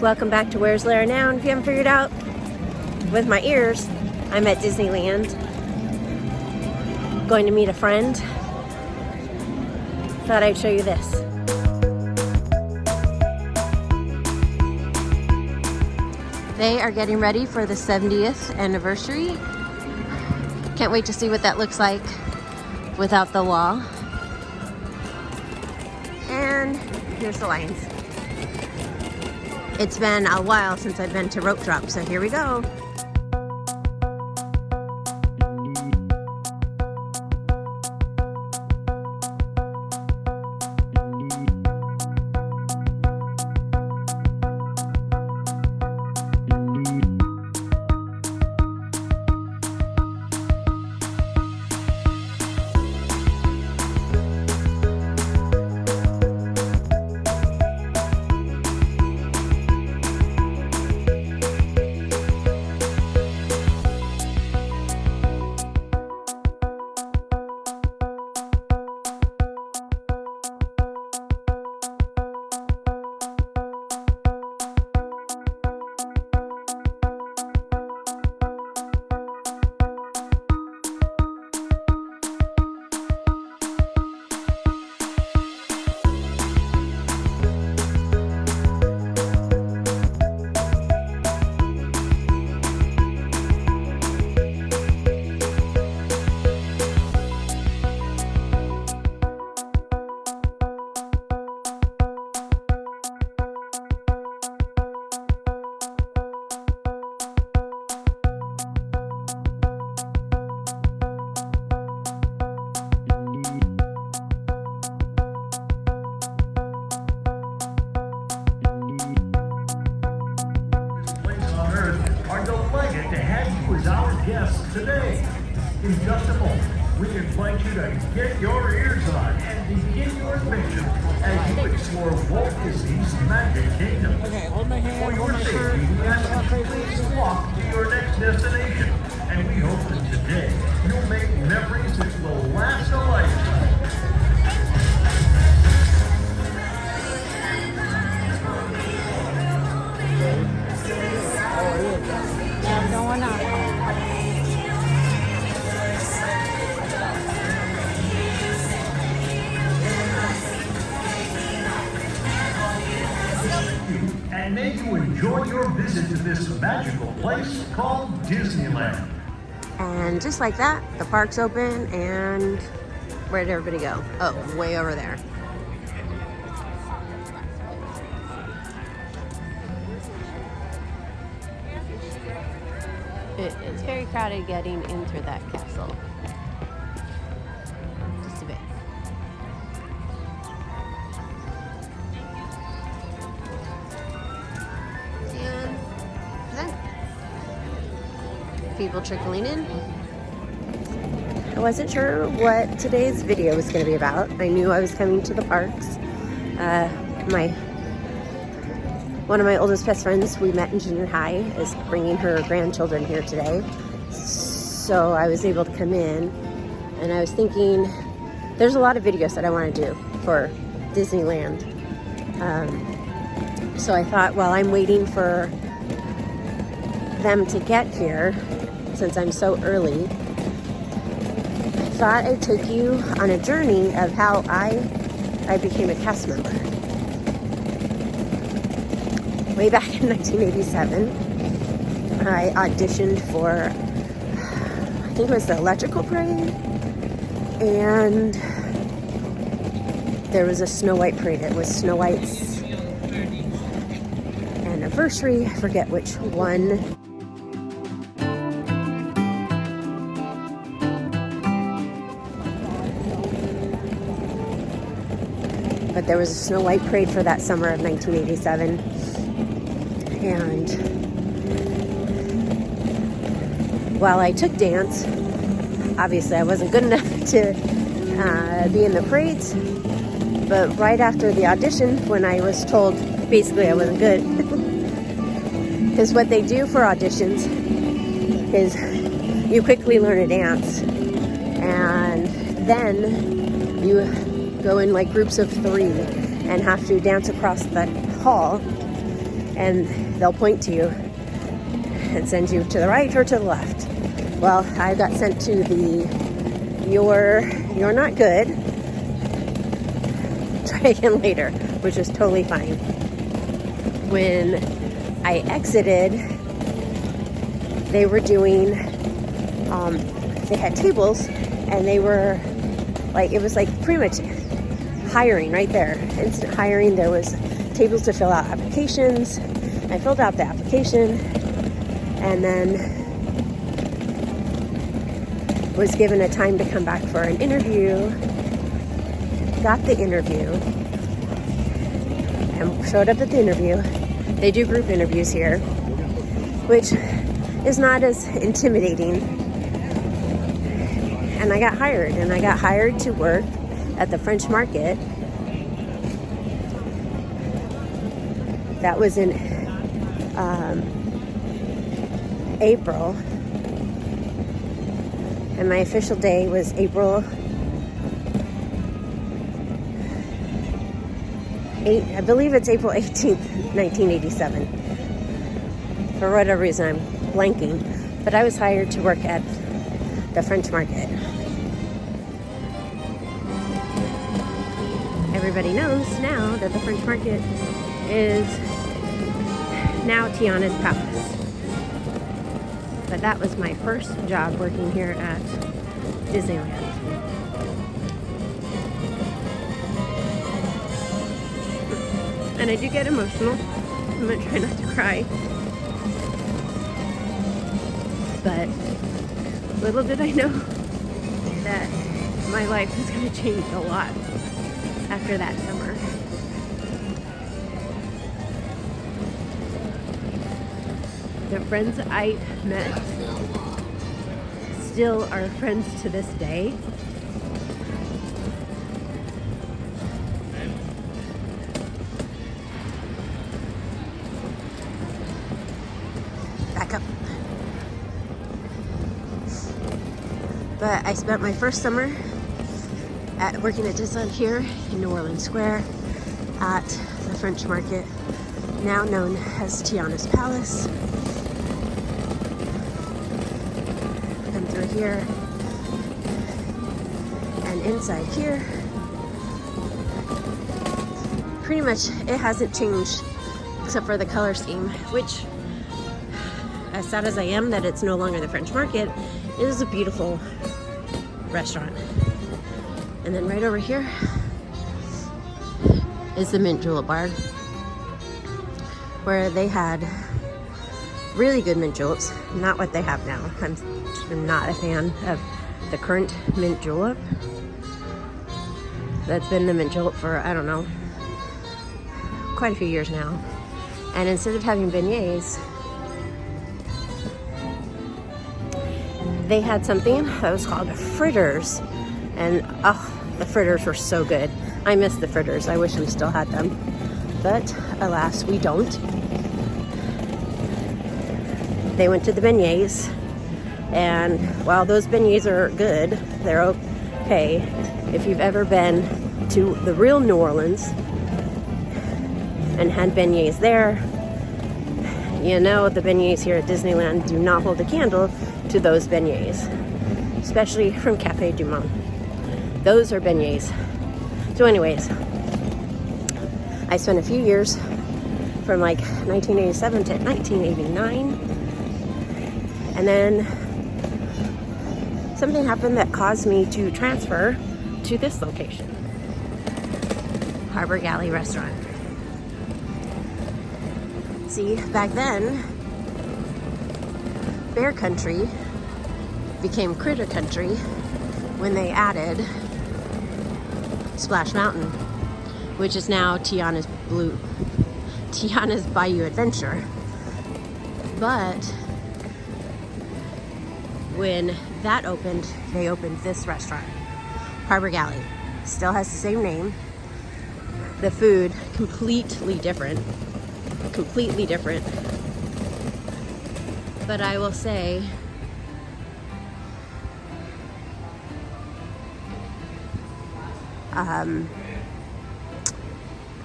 Welcome back to Where's Lara Now, and if you haven't figured out with my ears, I'm at Disneyland going to meet a friend. Thought I'd show you this. They are getting ready for the 70th anniversary. Can't wait to see what that looks like without the wall. And here's the lines. It's been a while since I've been to rope drop, so here we go. Guests today. In just a moment, we invite you to get your ears on and begin your adventure as you explore Walt Disney's Magic Kingdom. Okay, hold my hand. For your safety, we ask you to please walk to your next destination, and we hope that today you'll make memories that will last a lifetime. Yeah, going up. And may you enjoy your visit to this magical place called Disneyland. And just like that, the park's open, and where did everybody go? Oh, way over there. It's very crowded getting into that castle. Just a bit. And then people trickling in. I wasn't sure what today's video was going to be about. I knew I was coming to the parks. One of my oldest best friends we met in junior high is bringing her grandchildren here today. So I was able to come in, and I was thinking there's a lot of videos that I want to do for Disneyland. So I thought, well, I'm waiting for them to get here since I'm so early. I thought I'd take you on a journey of how I became a cast member. Way back in 1987, I auditioned for, I think it was the Electrical Parade, and there was a Snow White parade. It was Snow White's anniversary, I forget which one. But there was a Snow White parade for that summer of 1987. And while I took dance, obviously I wasn't good enough to be in the parades. But right after the audition, when I was told basically I wasn't good, because what they do for auditions is you quickly learn a dance, and then you go in like groups of 3 and have to dance across the hall and they'll point to you and send you to the right or to the left. Well, I got sent to the you're not good, try again later, which is totally fine. When I exited, they were doing, they had tables, and they were like, it was like pretty much hiring right there, instant hiring. There was tables to fill out applications. I filled out the application and then was given a time to come back for an interview. Got the interview and showed up at the interview. They do group interviews here, which is not as intimidating. And I got hired to work at the French Market. That was in April. And my official day was April 8, I believe it's April 18th, 1987. For whatever reason, I'm blanking. But I was hired to work at the French Market. Everybody knows now that the French Market is now Tiana's Palace. But that was my first job working here at Disneyland. And I do get emotional. I'm gonna try not to cry. But little did I know that my life was gonna change a lot after that summer. The friends I met still are friends to this day. Back up. But I spent my first summer working at Disneyland here in New Orleans Square at the French Market, now known as Tiana's Palace. And through here and inside here, pretty much it hasn't changed except for the color scheme, which, as sad as I am that it's no longer the French Market, it is a beautiful restaurant. And then right over here is the mint julep bar, where they had really good mint juleps, not what they have now. I'm not a fan of the current mint julep. That's been the mint julep for, I don't know, quite a few years now. And instead of having beignets, they had something that was called fritters. And the fritters were so good. I miss the fritters. I wish we still had them. But alas, we don't. They went to the beignets. And while those beignets are good, they're okay. If you've ever been to the real New Orleans and had beignets there, you know the beignets here at Disneyland do not hold a candle to those beignets, especially from Cafe du Monde. Those are beignets. So anyways, I spent a few years from like 1987 to 1989, and then something happened that caused me to transfer to this location, Harbor Galley Restaurant. See, back then, Bear Country became Critter Country when they added Splash Mountain, which is now Tiana's Bayou Adventure. But when that opened, they opened this restaurant, Harbor Galley. Still has the same name. The food, completely different. But I will say,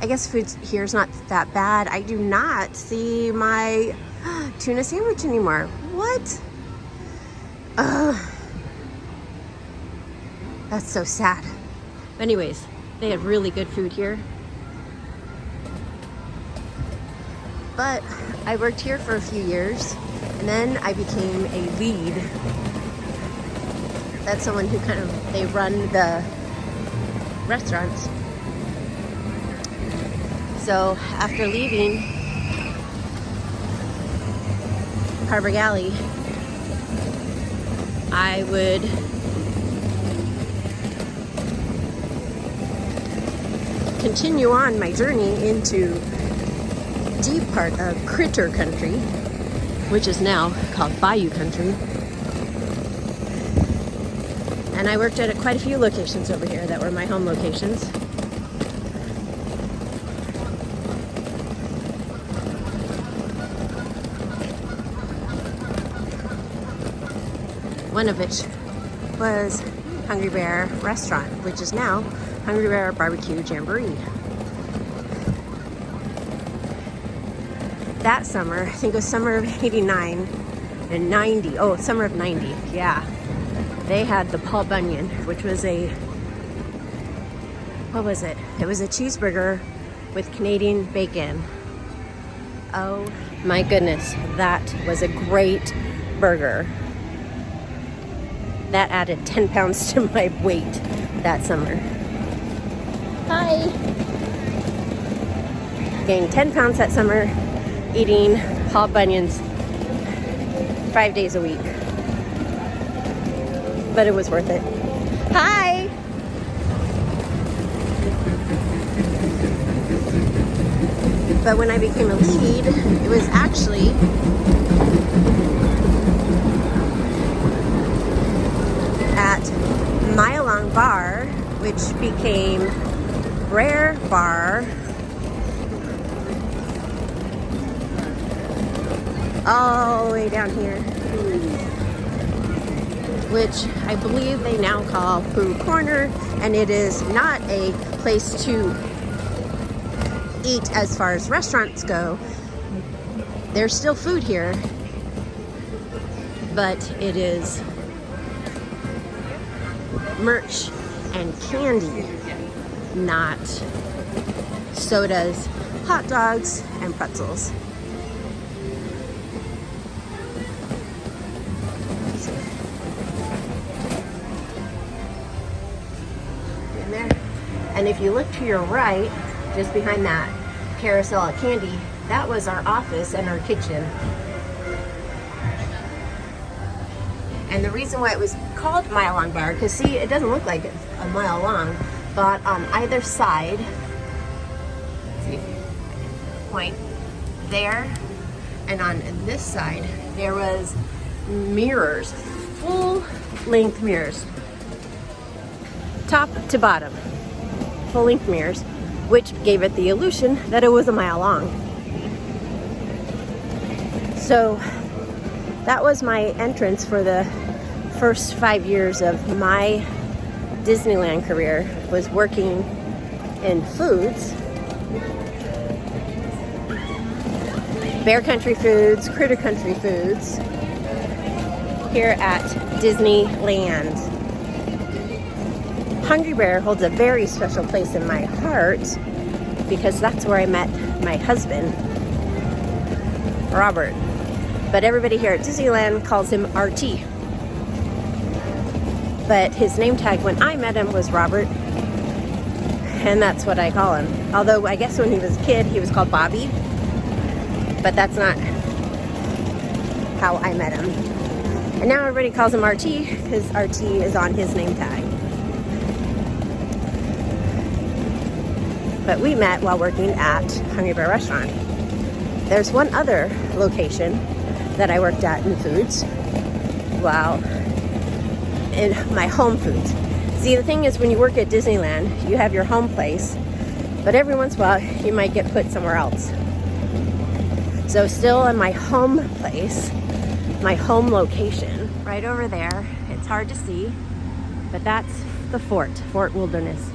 I guess food here is not that bad. I do not see my tuna sandwich anymore. What? That's so sad. Anyways, they had really good food here. But I worked here for a few years, and then I became a lead. That's someone who they run the restaurants. So after leaving Harbor Galley, I would continue on my journey into deep part of Critter Country, which is now called Bayou Country. And I worked at quite a few locations over here that were my home locations. One of which was Hungry Bear Restaurant, which is now Hungry Bear Barbecue Jamboree. That summer, I think it was summer of 89 and 90. Oh, summer of 90, yeah. They had the Paul Bunyan, which was what was it? It was a cheeseburger with Canadian bacon. Oh my goodness, that was a great burger. That added 10 pounds to my weight that summer. Hi! Gained 10 pounds that summer eating Paul Bunyan's 5 days a week. But it was worth it. Hi! But when I became a lead, it was actually at Mile Long Bar, which became Rare Bar, all the way down here, which I believe they now call Pooh Corner, and it is not a place to eat as far as restaurants go. There's still food here, but it is merch and candy, not sodas, hot dogs, and pretzels. In there. And if you look to your right, just behind that carousel of candy, that was our office and our kitchen. And the reason why it was called Mile Long Bar, because see, it doesn't look like it's a mile long, but on either side, see, point there, and on this side, there was mirrors, full length mirrors, top to bottom, full length mirrors, which gave it the illusion that it was a mile long. So that was my entrance for the first 5 years of my Disneyland career, was working in foods, Bear Country Foods, Critter Country Foods, here at Disneyland. Hungry Bear holds a very special place in my heart because that's where I met my husband, Robert. But everybody here at Disneyland calls him RT. But his name tag when I met him was Robert, and that's what I call him. Although I guess when he was a kid, he was called Bobby, but that's not how I met him. And now everybody calls him RT because RT is on his name tag. But we met while working at Hungry Bear Restaurant. There's one other location that I worked at in foods while in my home foods. See, the thing is, when you work at Disneyland, you have your home place, but every once in a while you might get put somewhere else. So still in my home place, my home location, right over there, it's hard to see, but that's the Fort Wilderness.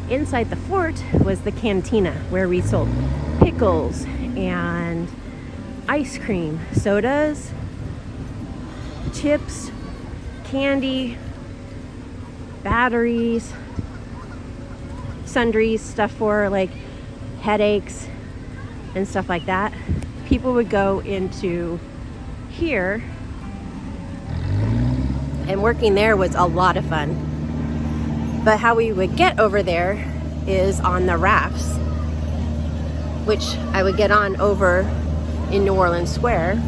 inside the fort was the cantina where we sold pickles and ice cream, sodas, chips, candy, batteries, sundries, stuff for like headaches and stuff like that. People would go into here, and working there was a lot of fun. But how we would get over there is on the rafts, which I would get on over in New Orleans Square.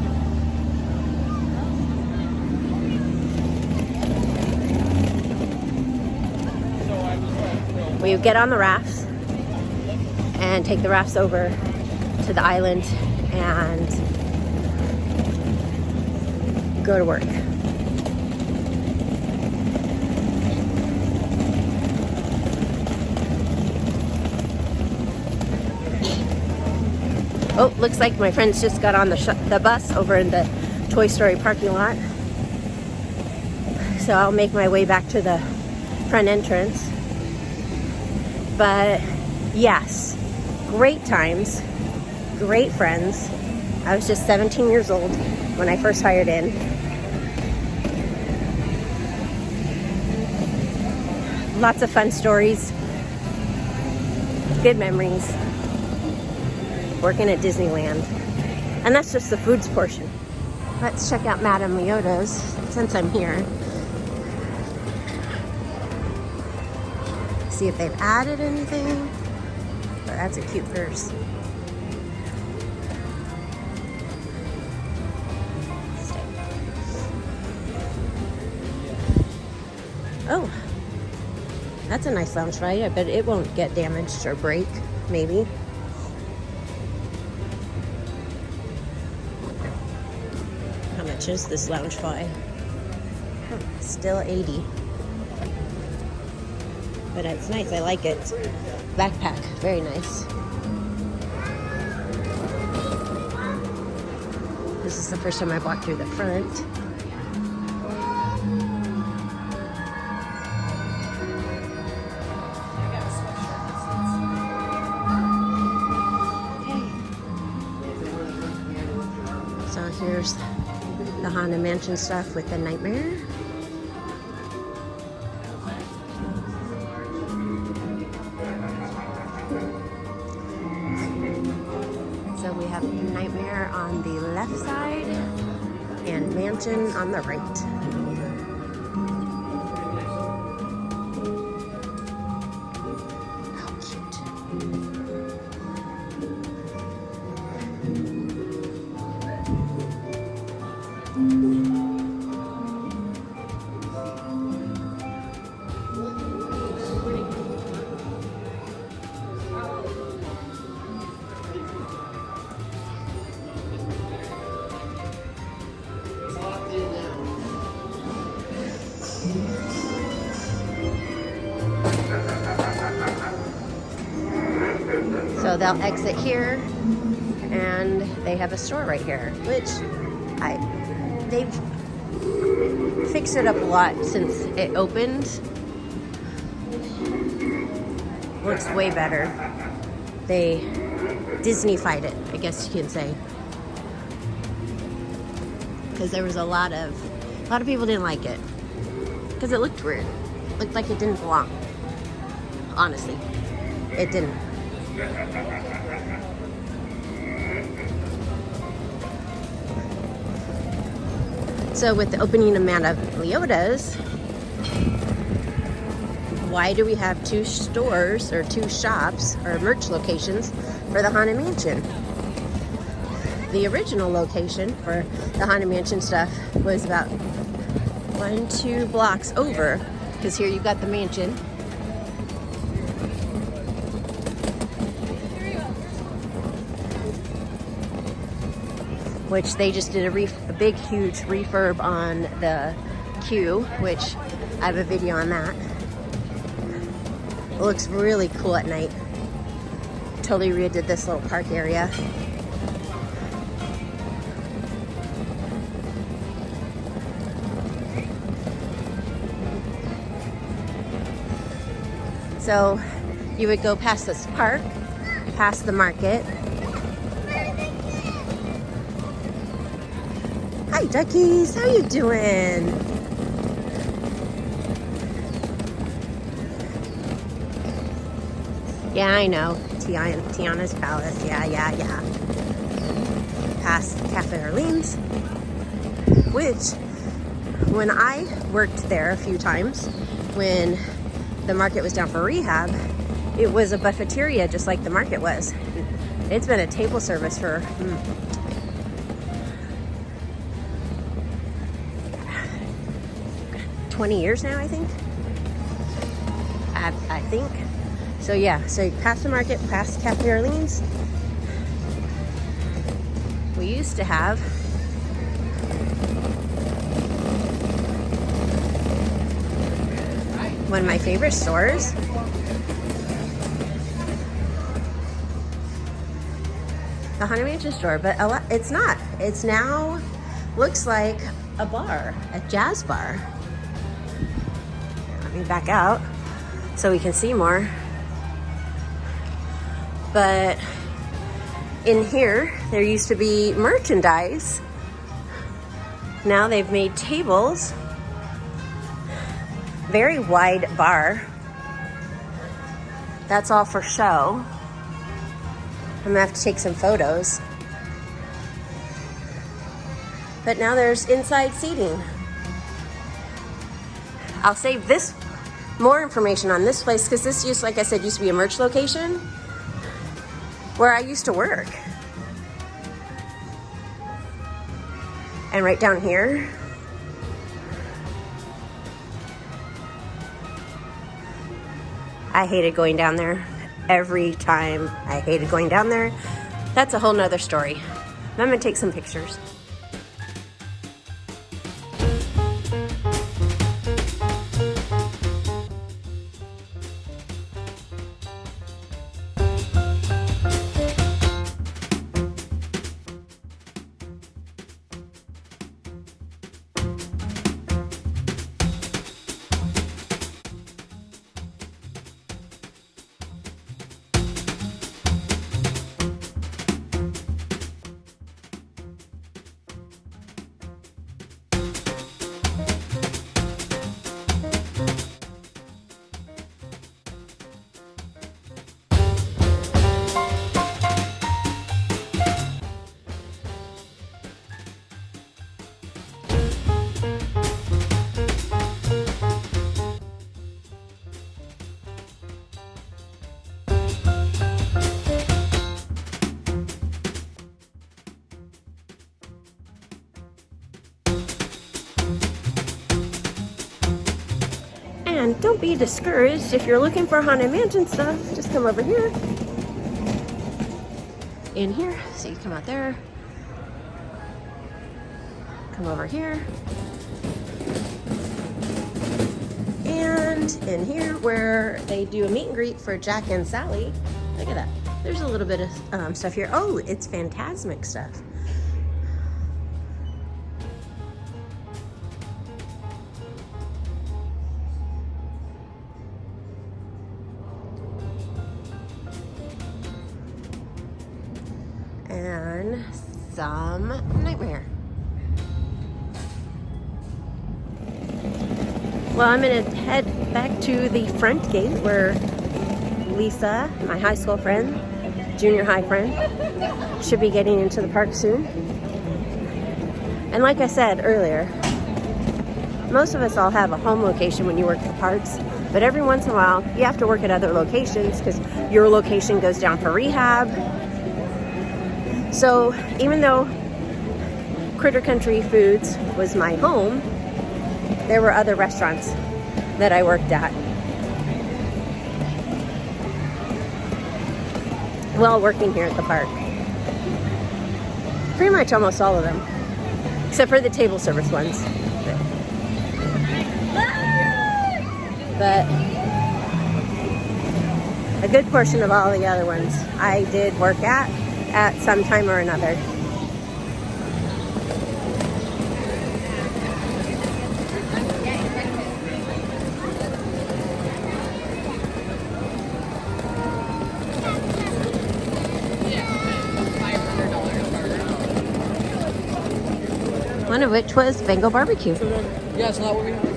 We would get on the rafts and take the rafts over to the island and go to work. Oh, looks like my friends just got on the bus over in the Toy Story parking lot. So I'll make my way back to the front entrance. But yes, great times, great friends. I was just 17 years old when I first hired in. Lots of fun stories, good memories working at Disneyland. And that's just the foods portion. Let's check out Madame Leota's since I'm here. See if they've added anything. Oh, that's a cute purse. Oh, that's a nice loungefly. I bet it won't get damaged or break, maybe. How much is this loungefly? Still 80. But it's nice, I like it. Backpack, very nice. This is the first time I've walked through the front. So here's the Haunted Mansion stuff with the Nightmare. So we have Nightmare on the left side and Mansion on the right. How cute. So they'll exit here, and they have a store right here, which they've fixed it up a lot since it opened. Looks way better. They Disney-fied it, I guess you can say, because there was a lot of people didn't like it because it looked weird. It looked like it didn't belong. Honestly, it didn't. So with the opening of Madame Leota's, why do we have two stores or two shops or merch locations for the Haunted Mansion? The original location for the Haunted Mansion stuff was about 1-2 blocks over, because here you've got the mansion. Which they just did a big, huge refurb on the queue, which I have a video on that. It looks really cool at night. Totally redid this little park area. So you would go past this park, past the market. Hi, duckies. How you doing? Yeah, I know. Tiana's Palace. Yeah. Past Cafe Orleans, which when I worked there a few times, when the market was down for rehab, it was a buffeteria just like the market was. It's been a table service for 20 years now, I think. I think. So yeah, so past the market, past Cafe Orleans, we used to have one of my favorite stores. The Haunted Mansion store, but it's not. It's now looks like a bar, a jazz bar. Let me back out so we can see more. But in here, there used to be merchandise. Now they've made tables. Very wide bar. That's all for show. I'm gonna have to take some photos. But now there's inside seating. I'll save this more information on this place because this used, like I said, used to be a merch location where I used to work. And right down here, I hated going down there. Every time I hated going down there. That's a whole nother story. I'm gonna take some pictures. And don't be discouraged if you're looking for Haunted Mansion stuff. Just come over here. In here. So you come out there. Come over here. And in here where they do a meet and greet for Jack and Sally. Look at that. There's a little bit of stuff here. Oh, it's Phantasmic stuff. And some Nightmare. Well, I'm gonna head back to the front gate where Lisa, my high school friend, junior high friend, should be getting into the park soon. And like I said earlier, most of us all have a home location when you work at the parks, but every once in a while you have to work at other locations because your location goes down for rehab. So even though Critter Country Foods was my home, there were other restaurants that I worked at while working here at the park. Pretty much almost all of them, except for the table service ones. But a good portion of all the other ones I did work at some time or another. one of which was Bengal barbecue. Yeah, it's not what we have.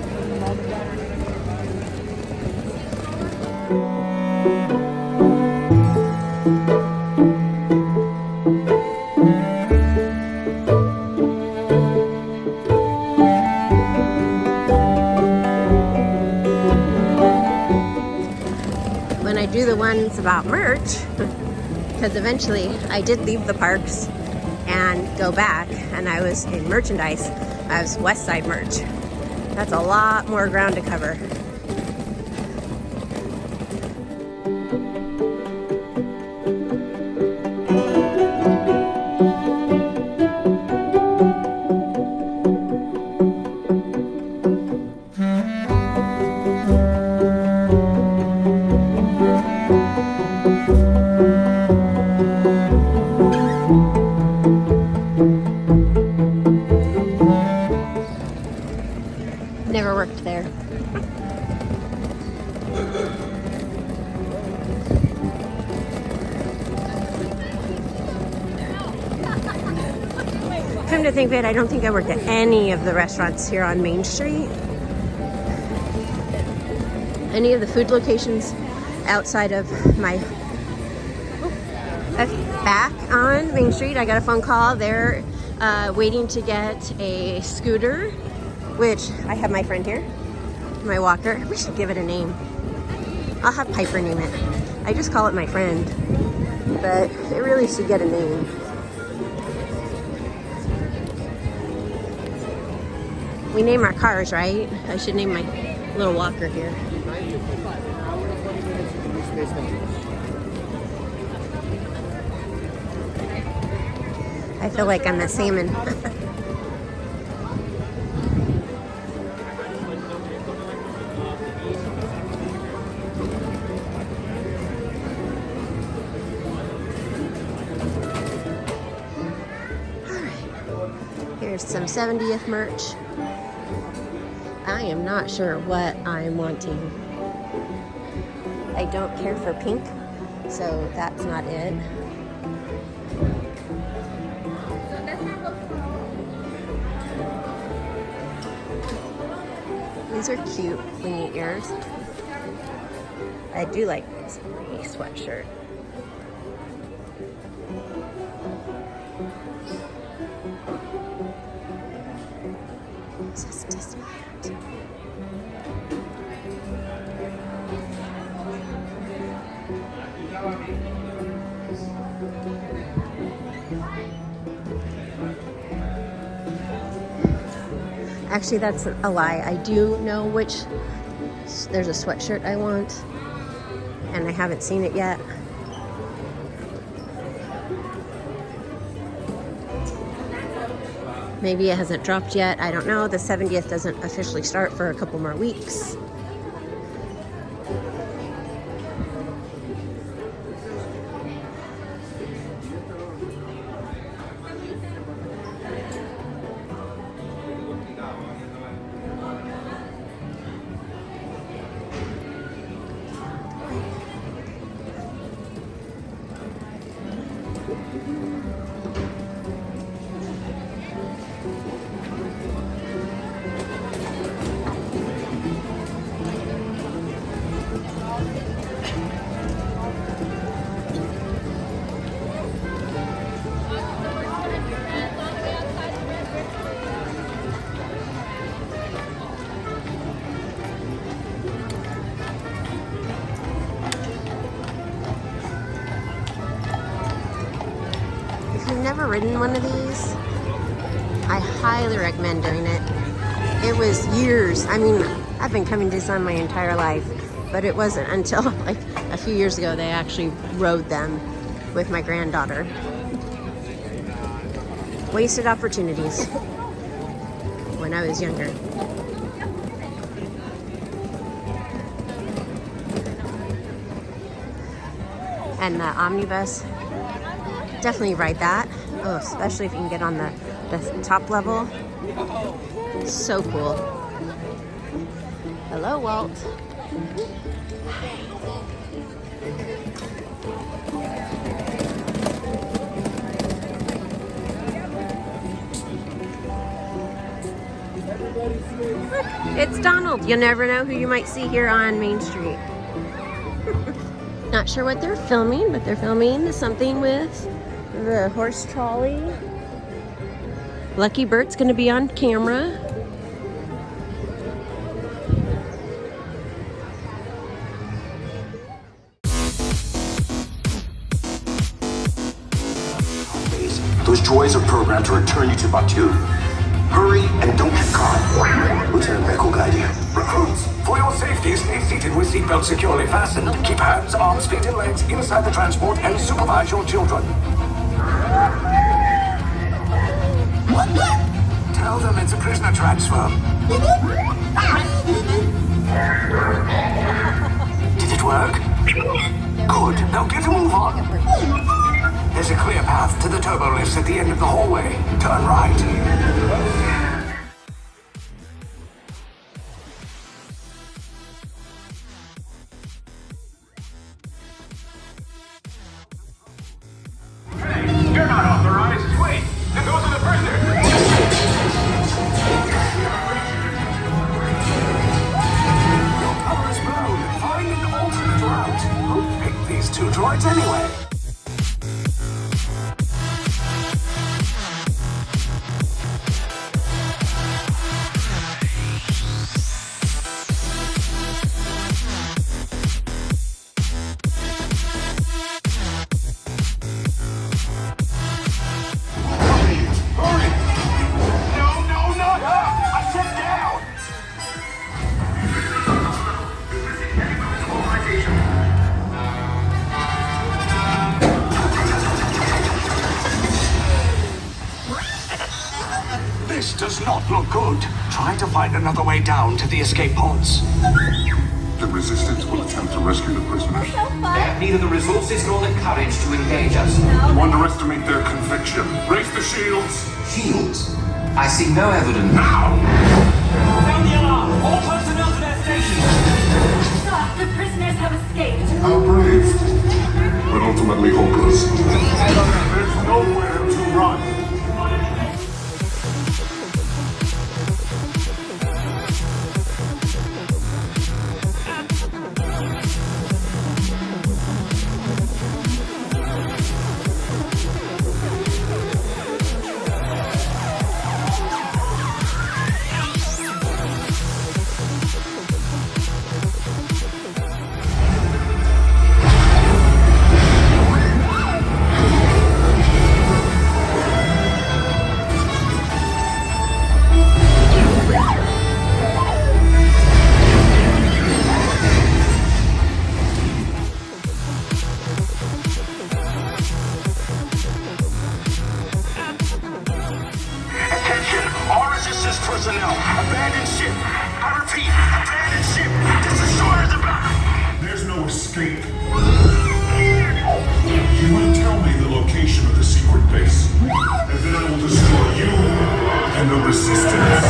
When I do the ones about merch, because eventually I did leave the parks and go back, and I was in merchandise. I was West Side merch. That's a lot more ground to cover. Never worked there. Come to think of it, I don't think I worked at any of the restaurants here on Main Street. Any of the food locations outside of my... Back on Main Street, I got a phone call. They're waiting to get a scooter, which I have my friend here, my walker. We should give it a name. I'll have Piper name it. I just call it my friend, but it really should get a name. We name our cars, right? I should name my little walker here. I feel like I'm the salmon. Here's some 70th merch. I am not sure what I'm wanting. I don't care for pink, so that's not it. These are cute pointy ears. I do like this pointy sweatshirt. This is Disneyland. Actually, that's a lie. I do know which. There's a sweatshirt I want, and I haven't seen it yet. Maybe it hasn't dropped yet. I don't know. The 70th doesn't officially start for a couple more weeks. If you've never ridden one of these, I highly recommend doing it. It was years. I mean, I've been coming to Disneyland my entire life, but it wasn't until like a few years ago they actually rode them with my granddaughter. Wasted opportunities when I was younger. And the omnibus, definitely ride that. Oh, especially if you can get on the top level. So cool. Hello, Walt. Look, it's Donald. You never know who you might see here on Main Street. Not sure what they're filming, but they're filming something with the horse trolley. Lucky Bert's gonna be on camera. Those droids are programmed to return you to Batu. Hurry and don't get caught. Lieutenant Beck will guide you. Recruits, for your safety, stay seated with seatbelts securely fastened. Keep hands, arms, feet, and legs inside the transport and supervise your children. Tell them it's a prisoner transfer. Did it work? Good. Now get a move on. There's a clear path to the turbo lifts at the end of the hallway. Turn right. Hey, you're not authorized. Wait, then those are the prisoners. Your cover is blown. Find an alternate route. Who picked these two droids anyway? This does not look good. Try to find another way down to the escape pods. The Resistance will attempt to rescue the prisoners. They have neither the resources nor the courage to engage us. You underestimate their conviction. Raise the shields! Shields? I see no evidence. Now! Sound the alarm! All personnel to their stations! Sir, the prisoners have escaped. How brave, but ultimately hopeless. There's nowhere to run. Personnel, abandon ship. I repeat, abandon ship. This destroyer's about. There's no escape. You will tell me the location of the secret base, and then I will destroy you and the Resistance.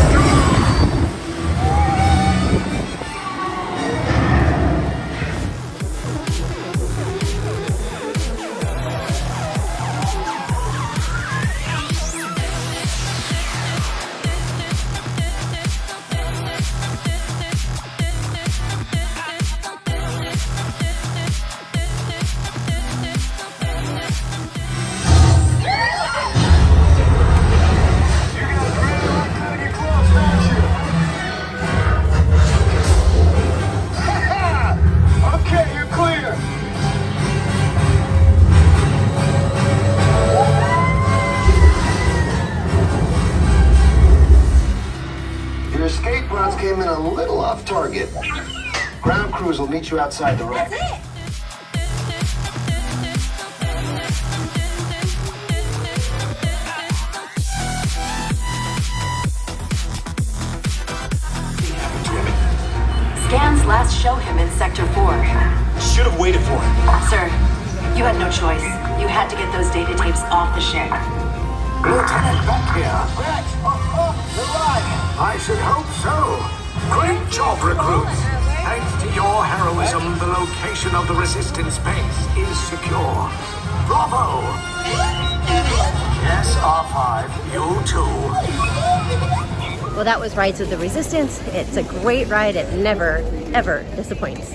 Came in a little off target. Ground crews will meet you outside the wreck. That's it. Scans last show him in Sector 4. Should have waited for him. Sir, you had no choice. You had to get those data tapes off the ship. Lieutenant Beck here. Beck! You're right. I should hope so. Great job, recruits. Thanks to your heroism, the location of the Resistance base is secure. Bravo! Yes, R5, you too. Well, that was Rides of the Resistance. It's a great ride. It never, ever disappoints.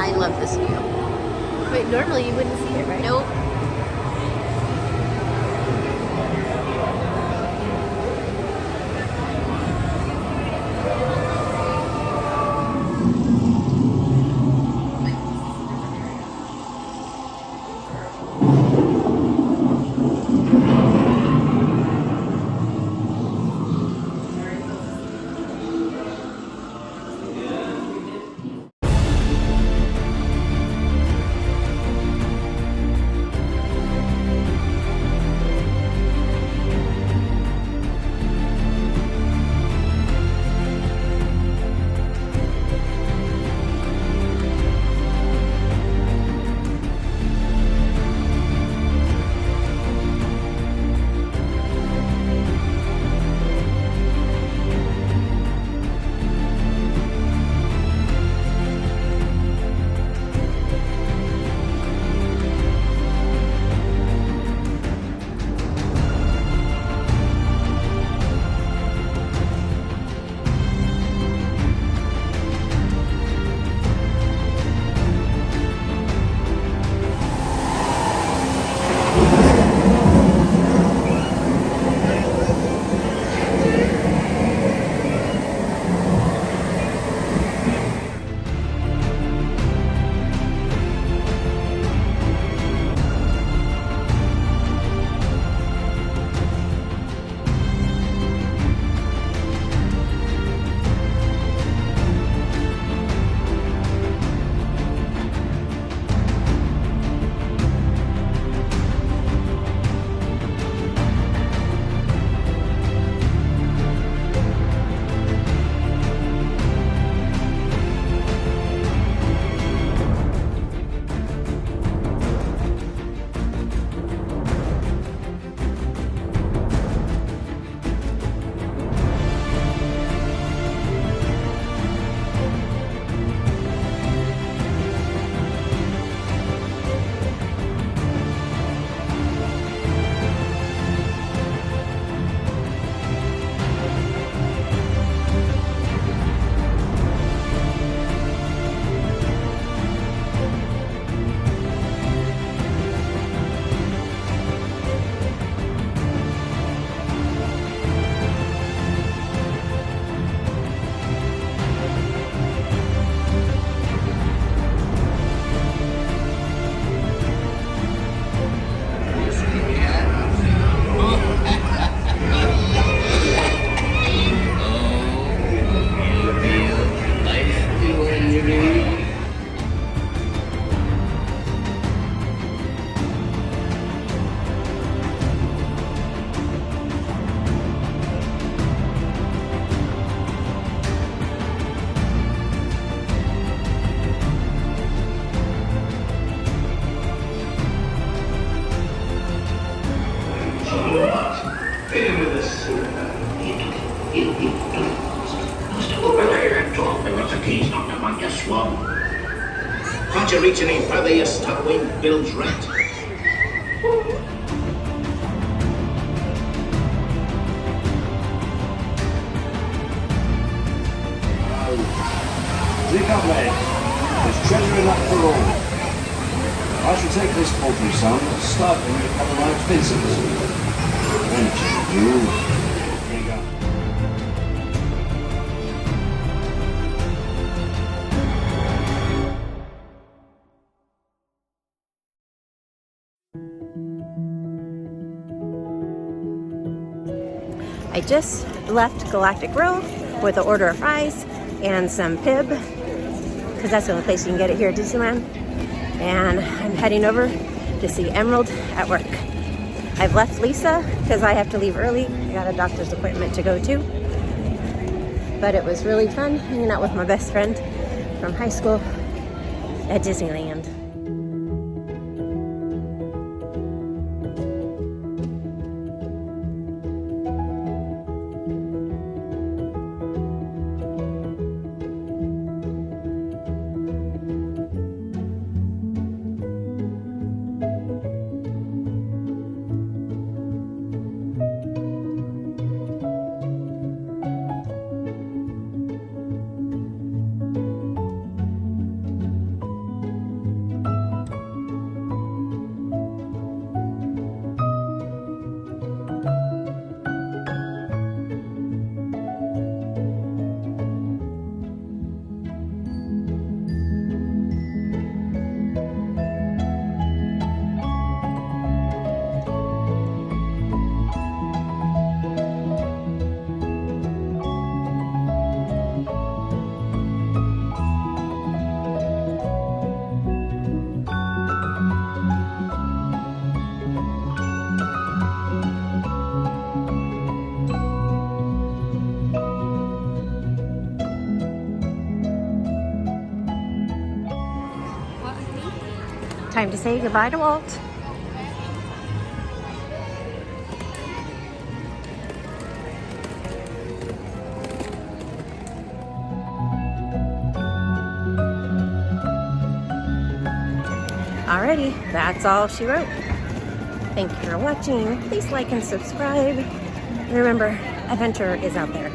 I love this view. Wait, normally you wouldn't see it, right? Nope. Can't you reach any further, you starwing bilge rat? Drink up, lad. There's treasure enough for all. I shall take this poultry son and start with a couple of my expenses. Thank you. Drink up. I just left Galactic Grill with an order of fries and some pib, because that's the only place you can get it here at Disneyland. And I'm heading over to see Emerald at work. I've left Lisa because I have to leave early. I got a doctor's appointment to go to. But it was really fun hanging out with my best friend from high school at Disneyland. Time to say goodbye to Walt. Alrighty, that's all she wrote. Thank you for watching. Please like and subscribe. And remember, adventure is out there.